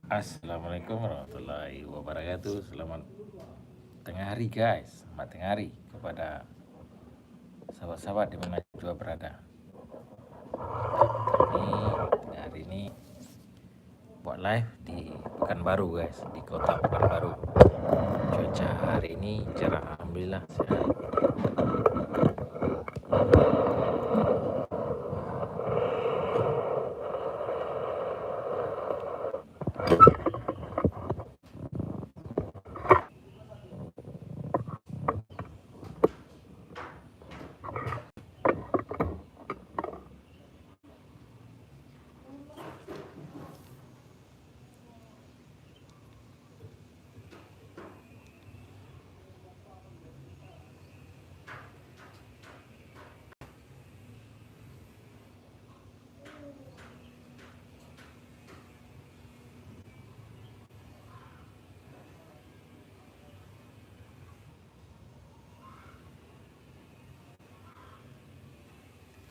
Assalamualaikum warahmatullahi wabarakatuh. Selamat tengah hari guys. Selamat tengah hari kepada sahabat-sahabat di mana juga berada. Hari ini buat live di Pekanbaru guys, di kota Pekanbaru. Cuaca hari ini cerah, alhamdulillah sehat.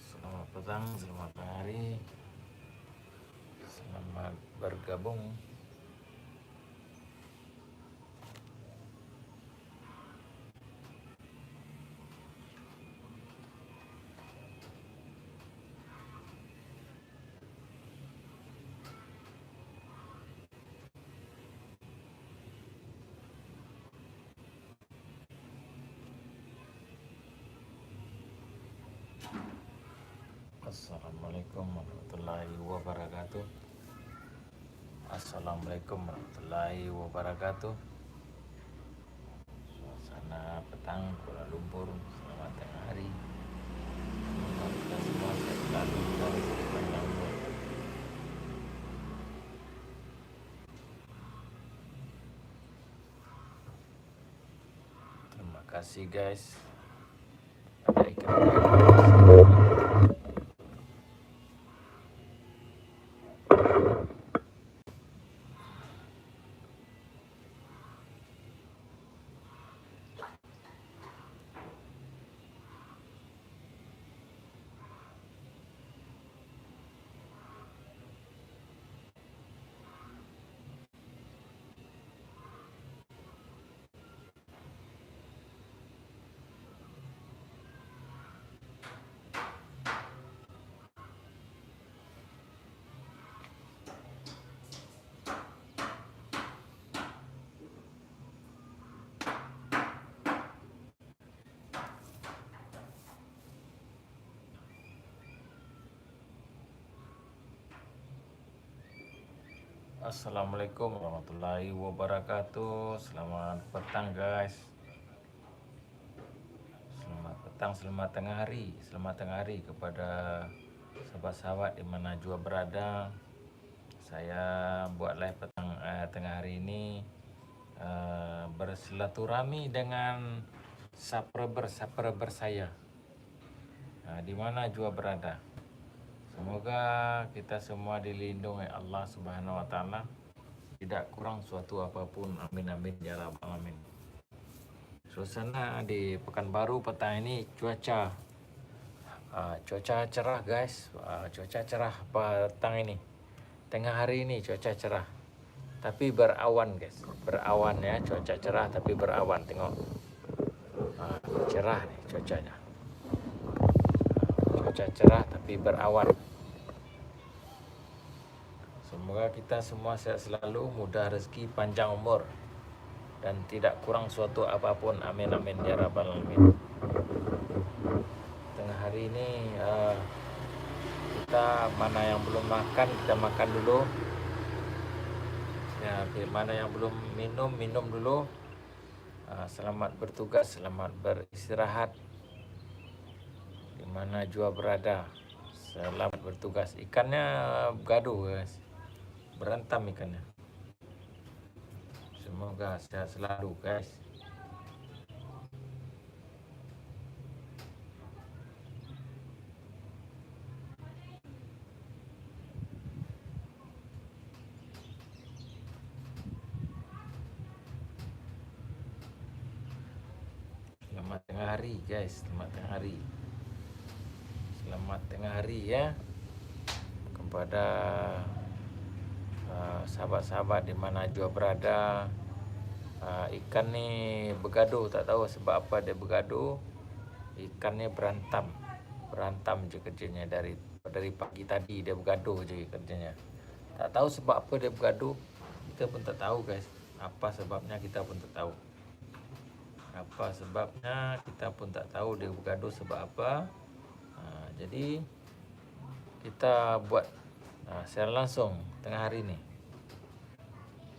Selamat petang, selamat hari, selamat bergabung. Assalamualaikum warahmatullahi wabarakatuh. Assalamualaikum warahmatullahi wabarakatuh. Suasana petang Kuala Lumpur, selamat tengah hari. Semoga kita semua sehat selalu dan sepanjang umur. Terima kasih guys. Ada ikan Assalamualaikum warahmatullahi wabarakatuh. Selamat petang guys. Selamat petang, selamat tengah hari kepada sahabat-sahabat di mana juga berada. Saya buat live tengah hari ini bersilaturahmi dengan subscriber saya di mana juga berada. Semoga kita semua dilindungi Allah Subhanahu wa taala, tidak kurang suatu apapun. Amin amin ya rabbal alamin. Suasana di Pekanbaru petang ini cuaca cerah guys. Cuaca cerah petang ini. Tengah hari ini cuaca cerah. Tapi berawan guys. Berawan ya, cuaca cerah tapi berawan. Tengok. Cerah nih cuacanya. Cuaca cerah tapi berawan. Semoga kita semua sehat selalu, mudah rezeki, panjang umur, dan tidak kurang suatu apapun. Amin amin ya rabbal alamin. Tengah hari ini kita mana yang belum makan, kita makan dulu. Ya, mana yang belum minum dulu. Selamat bertugas, selamat beristirahat. Di mana jua berada, selamat bertugas. Ikannya gaduh guys, berantam ikannya. Semoga sehat selalu guys. Selamat tengah hari guys, selamat tengah hari. Selamat tengah hari ya kepada sahabat-sahabat di mana jua berada. Ikan ni bergaduh, tak tahu sebab apa dia bergaduh. Ikan ni berantam je kerjanya, dari pagi tadi dia bergaduh je kerjanya. Tak tahu sebab apa dia bergaduh, kita pun tak tahu guys. Apa sebabnya kita pun tak tahu. Apa sebabnya kita pun tak tahu dia bergaduh sebab apa. Jadi kita buat secara langsung tengah hari ni.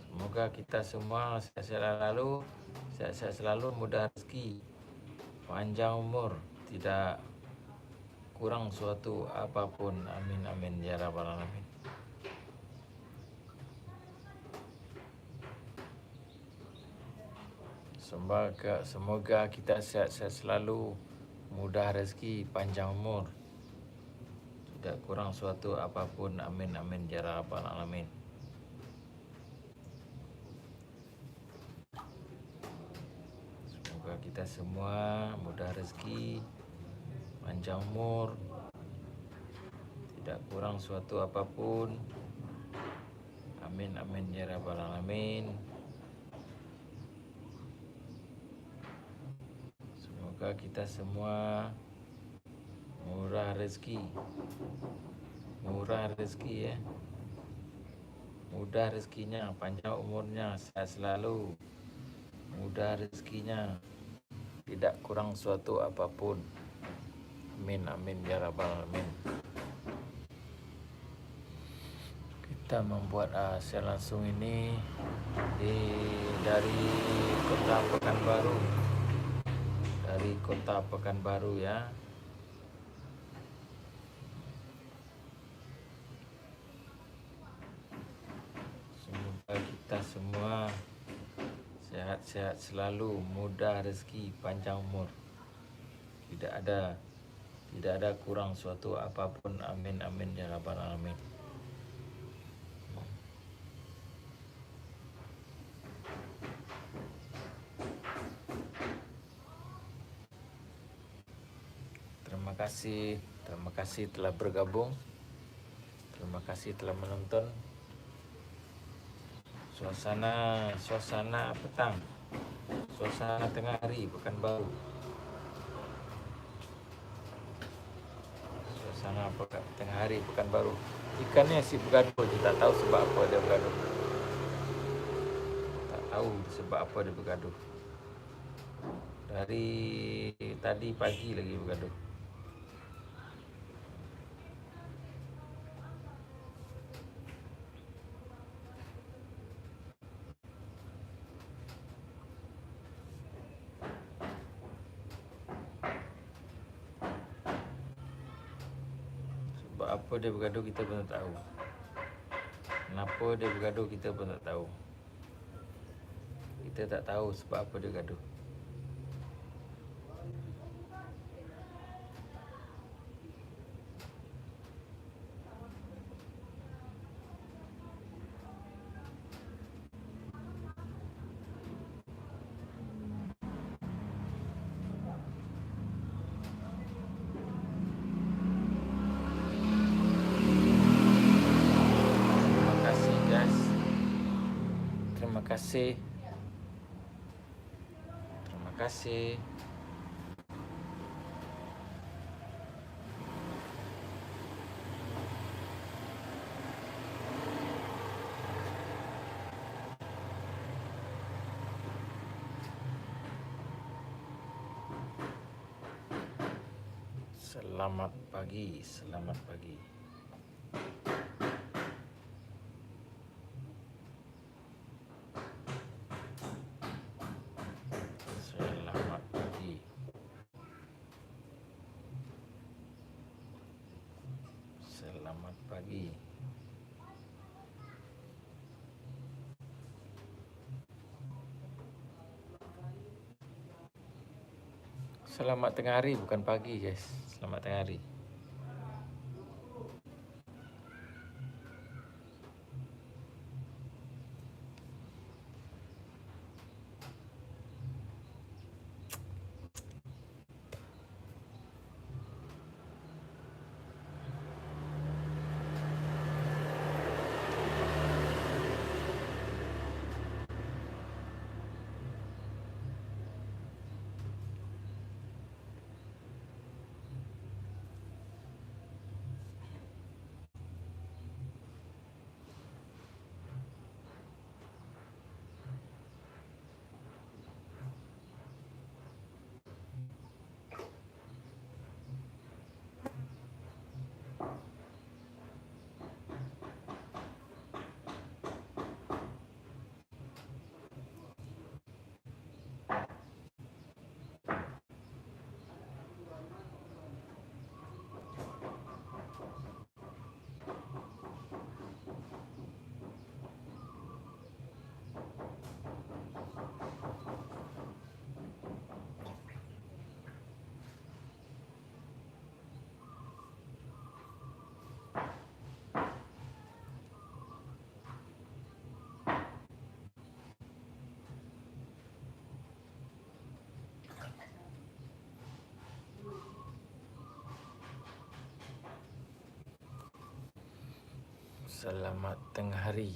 Semoga kita semua sehat-sehat selalu, mudah rezeki, panjang umur, tidak kurang suatu apapun. Amin amin ya rabbal alamin. Semoga kita sehat-sehat selalu, mudah rezeki, panjang umur, tidak kurang suatu apapun. Amin amin ya rabbal alamin. Semoga kita semua mudah rezeki, panjang umur, tidak kurang suatu apapun. Amin amin ya rabbal alamin. Semoga kita semua murah rezeki ya. Mudah rezekinya, panjang umurnya, sehat selalu. Mudah rezekinya, tidak kurang suatu apapun. Amin amin ya rabbal alamin. Kita membuat siaran langsung ini dari kota Pekanbaru. Dari kota Pekanbaru ya. Semoga kita semua sehat-sehat selalu, mudah rezeki, panjang umur. Tidak ada kurang suatu apapun. Amin amin ya rabbal alamin. Terima kasih telah bergabung. Terima kasih telah menonton. Suasana petang, suasana tengah hari Pekanbaru. Suasana tengah hari Pekanbaru. Ikannya si bergaduh, dia tak tahu sebab apa dia bergaduh. Tak tahu sebab apa dia bergaduh. Dari tadi pagi lagi bergaduh. Sebab apa dia bergaduh kita pun tak tahu. Kenapa dia bergaduh kita pun tak tahu. Kita tak tahu sebab apa dia gaduh. Terima kasih. Selamat pagi. Selamat pagi. Selamat tengah hari, bukan pagi guys. Selamat tengah hari. Selamat tengah hari.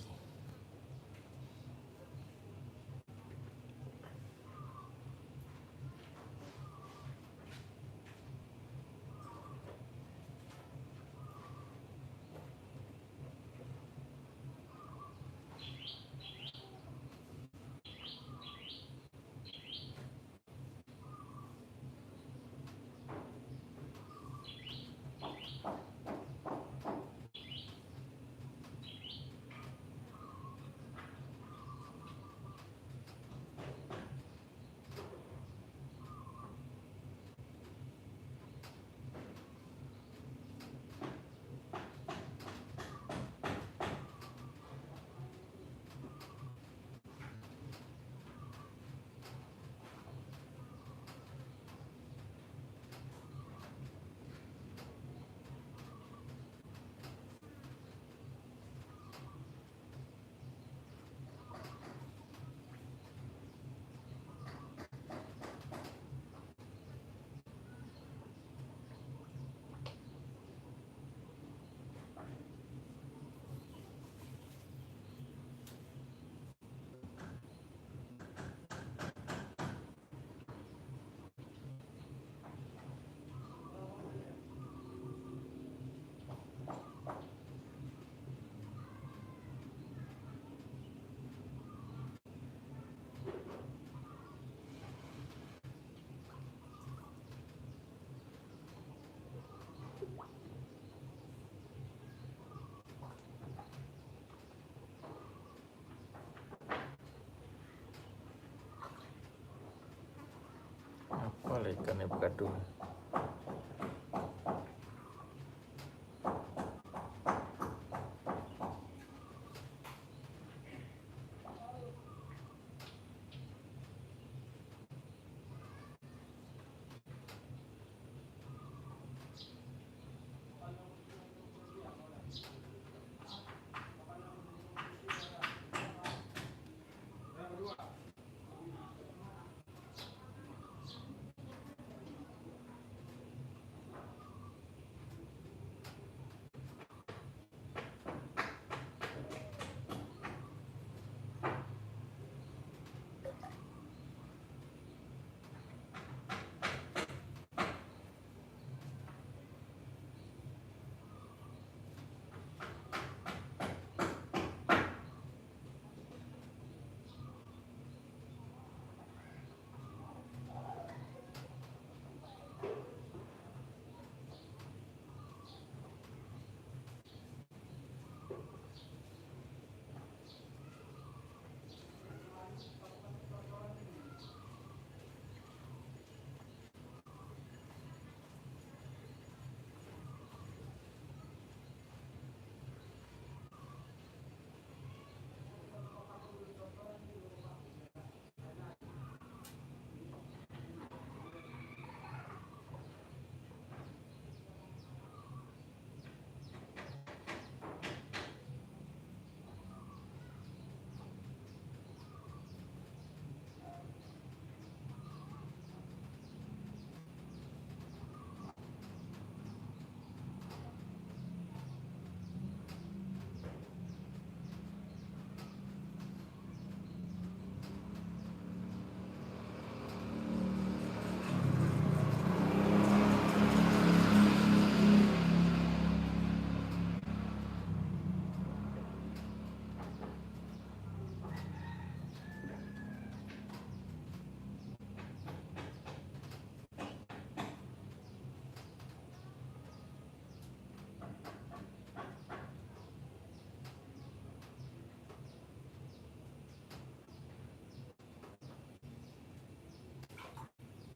Apa lah ikan bekadung?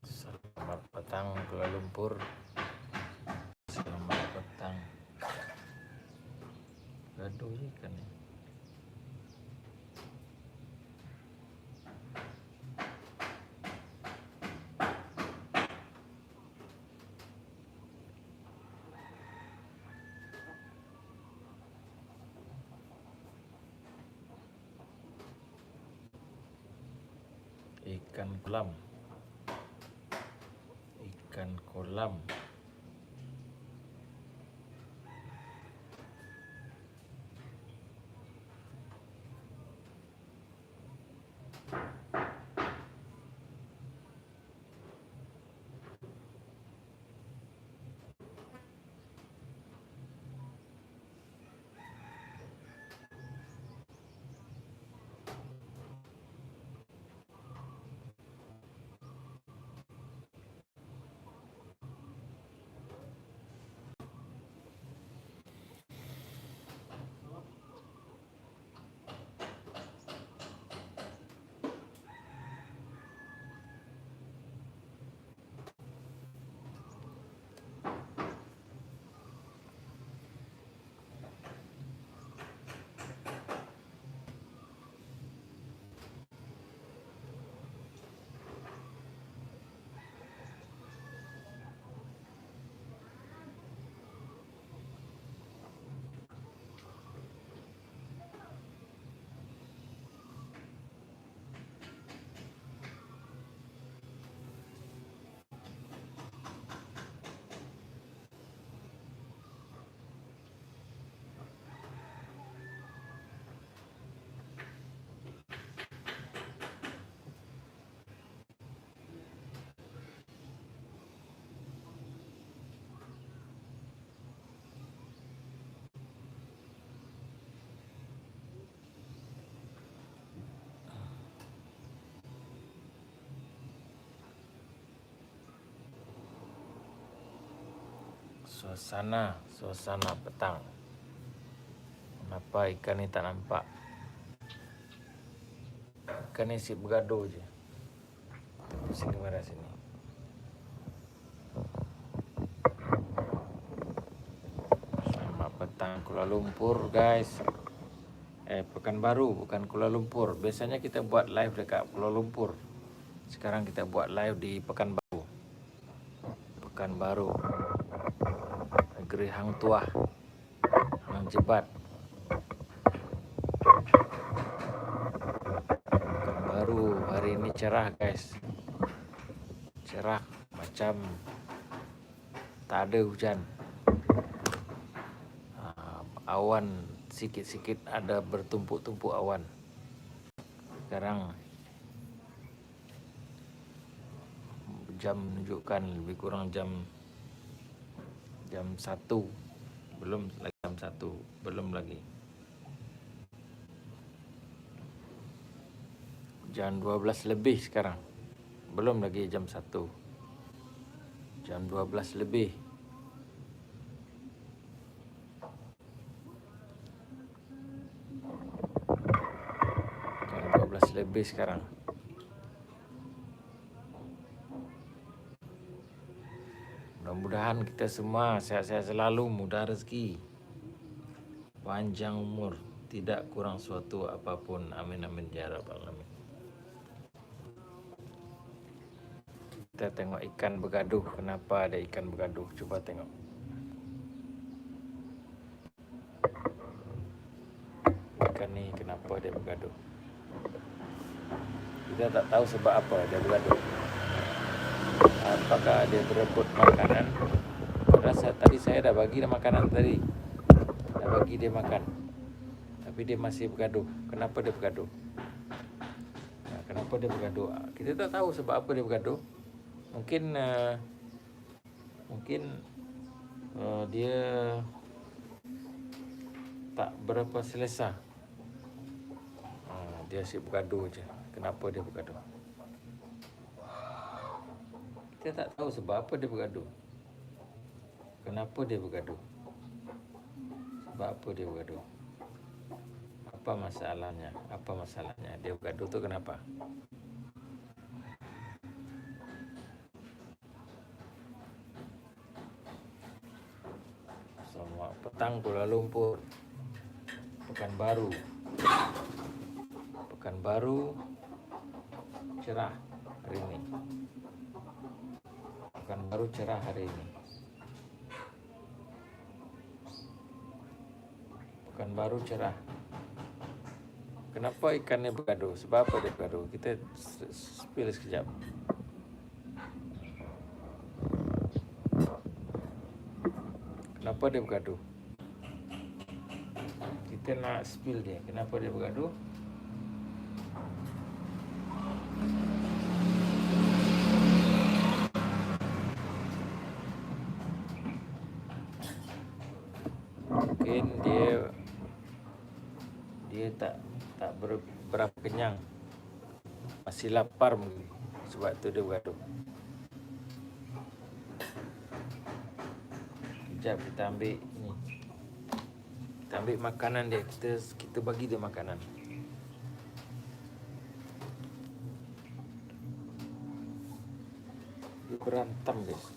Selamat petang Kuala Lumpur. Selamat petang. Gaduh ikan ya. Ikan kolam. Ikan kolam. Suasana petang. Kenapa ikan ni tak nampak? Ikan ni asyik bergaduh je. Sini marah sini. Selamat petang Kuala Lumpur guys. Pekanbaru bukan Kuala Lumpur. Biasanya kita buat live dekat Kuala Lumpur. Sekarang kita buat live di Pekanbaru. Pekanbaru. Negeri Hang Tuah, Hang Jebat. Baru hari ini cerah guys. Cerah macam tak ada hujan. Awan sikit-sikit ada bertumpuk-tumpuk awan. Sekarang jam menunjukkan lebih kurang jam 1. Belum lagi jam 1. Belum lagi. Jam 12 lebih sekarang. Belum lagi jam 1. Jam 12 lebih. Jam 12 lebih sekarang. Mudah-mudahan kita semua sehat-sehat selalu, mudah rezeki, panjang umur, tidak kurang suatu apapun. Amin amin ya rabbal alamin. Kita tengok ikan bergaduh. Kenapa ada ikan bergaduh? Cuba tengok. Ikan ni kenapa dia bergaduh? Kita tak tahu sebab apa dia bergaduh. Apakah dia berebut makanan? Rasa tadi saya dah bagi dia makanan tadi. Dah bagi dia makan. Tapi dia masih bergaduh. Kenapa dia bergaduh? Kenapa dia bergaduh? Kita tak tahu sebab apa dia bergaduh. Mungkin dia tak berapa selesa. Dia asyik bergaduh je. Kenapa dia bergaduh? Kita tak tahu sebab apa dia bergaduh. Kenapa dia bergaduh? Sebab apa dia bergaduh? Apa masalahnya? Apa masalahnya? Dia bergaduh tu kenapa? Selamat petang Kuala Lumpur. Pekanbaru. Pekanbaru cerah hari ini. Pekanbaru cerah hari ini. Pekanbaru cerah. Kenapa ikannya bergaduh? Sebab apa dia bergaduh? Kita spill sekejap. Kenapa dia bergaduh? Kita nak spill dia. Kenapa dia bergaduh? Mungkin dia tak berapa kenyang, masih lapar mungkin, sebab tu dia bergaduh. Sekejap kita ambil ni, kita ambil makanan dia, kita bagi dia makanan. Dia berantem guys.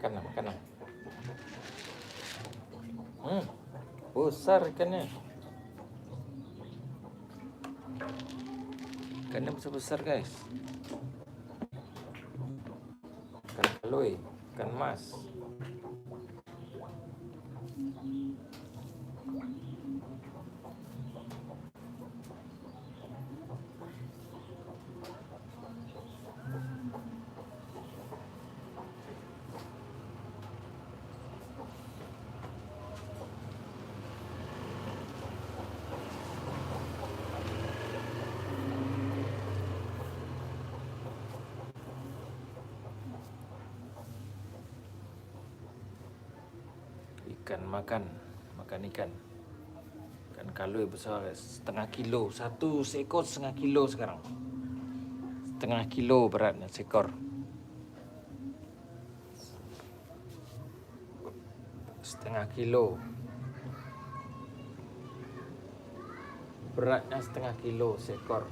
Makanan. Besar ikannya. Ikannya besar-besar guys. Ikan kaloi, ikan mas. Makan ikan kaloi besar, setengah kilo, satu seekor setengah kilo sekarang, setengah kilo beratnya seekor, setengah kilo beratnya, setengah kilo seekor.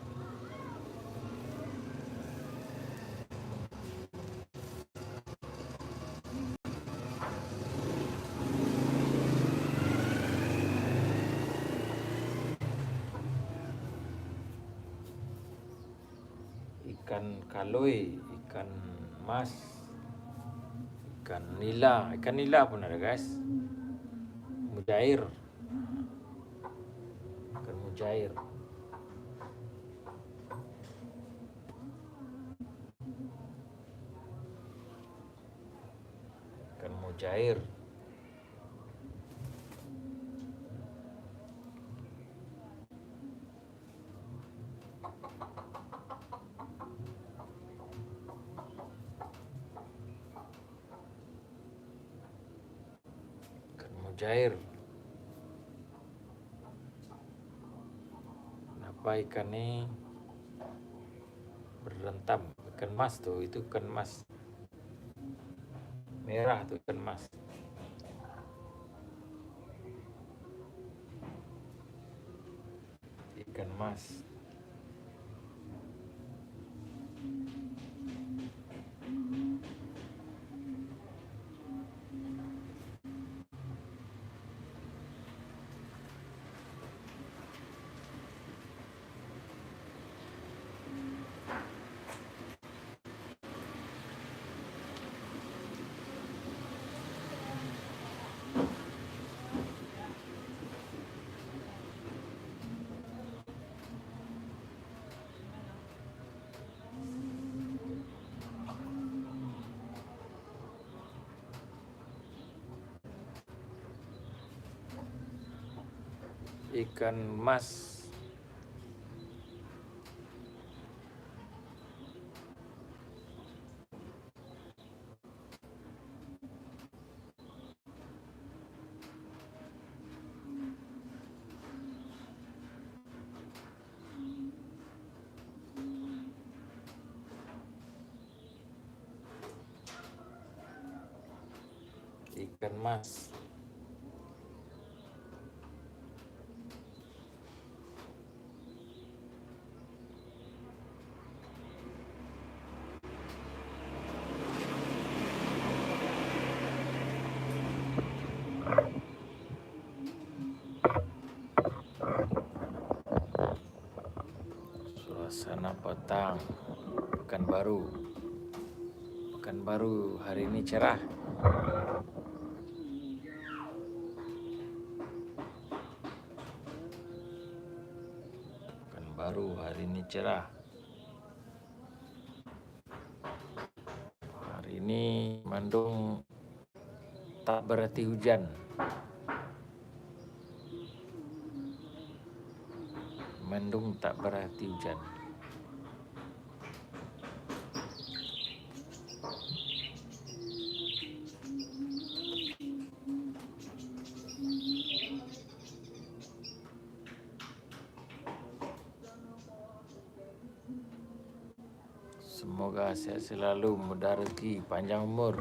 Ikan kaloi, ikan mas, ikan nila pun ada guys, mujair, ikan mujair, ikan mujair. Mujair. Kenapa ikan ini berentam? Ikan mas tuh, itu ikan mas merah tuh, ikan mas. Ikan mas. Ikan mas. Ikan mas. Suasana petang, Pekanbaru hari ini cerah. Pekanbaru hari ini cerah. Hari ini mendung tak berarti hujan. Mendung tak berarti hujan. Semoga sehat selalu, mudah rezeki, panjang umur.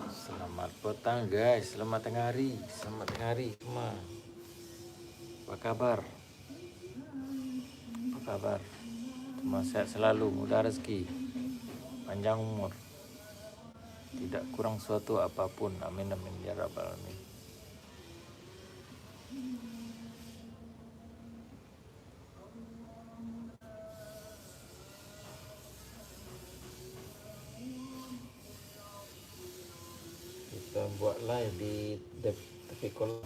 Selamat petang guys, selamat tengah hari semua. Apa kabar? Semua sehat selalu, mudah rezeki, panjang umur, tidak kurang suatu apapun. Amin amin ya rabbal alamin. Kita buat live di tepi kolam.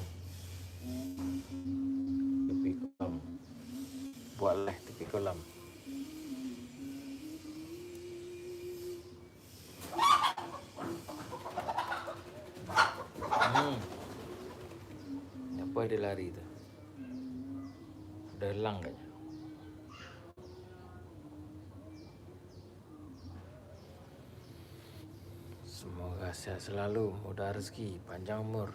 Buat live tepi kolam. Apa dia lari tu? Udah elang kayaknya. Semoga sehat selalu, mudah rezeki, panjang umur.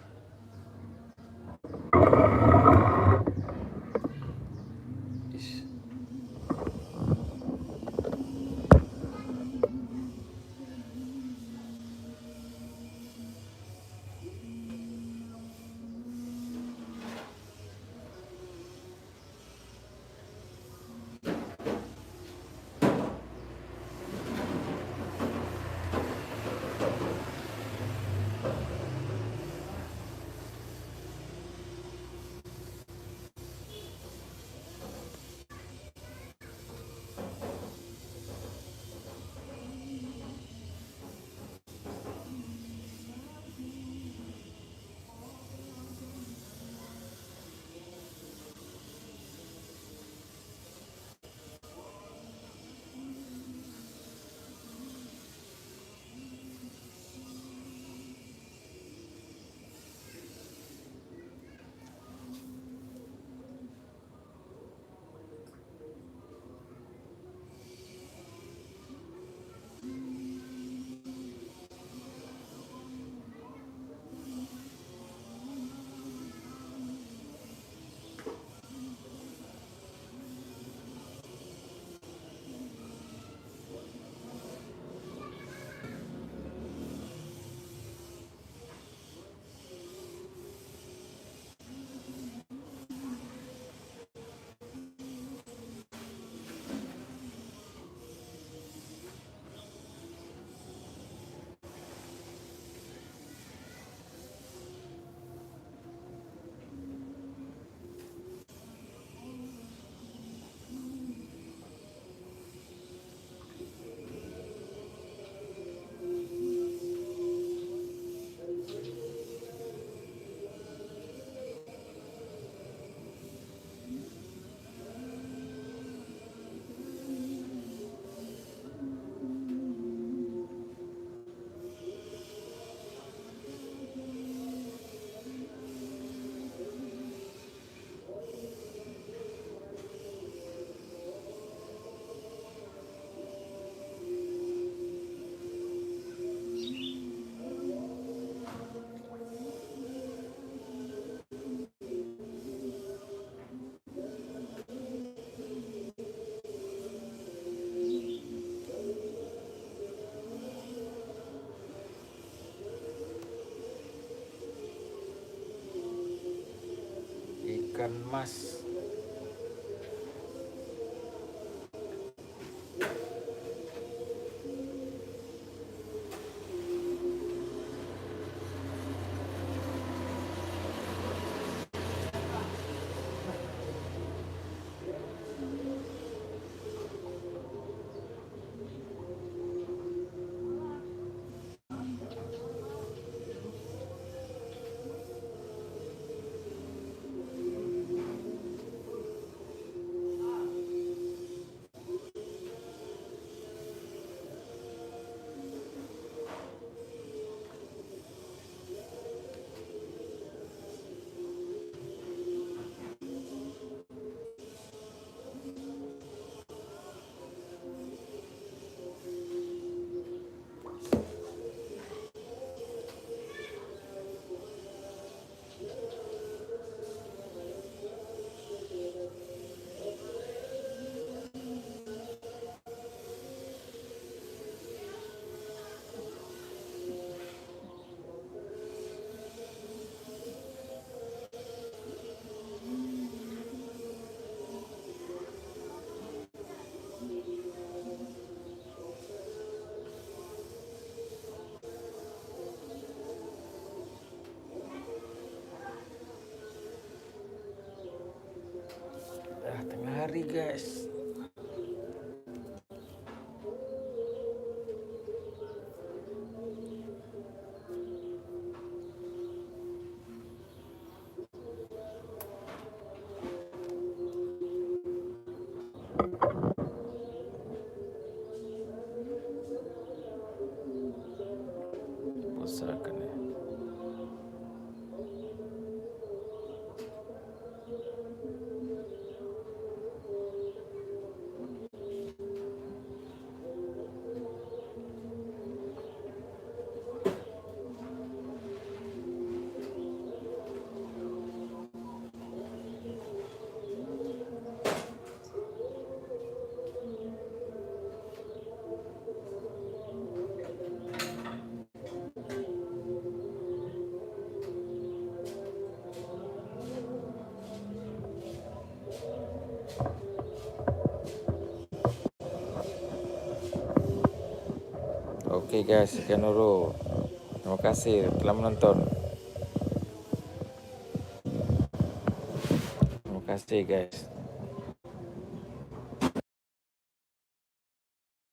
ikan mas. Tengah hari guys. Bosakan ya. Oke guys, sekian dulu. Terima kasih telah menonton. Terima kasih guys.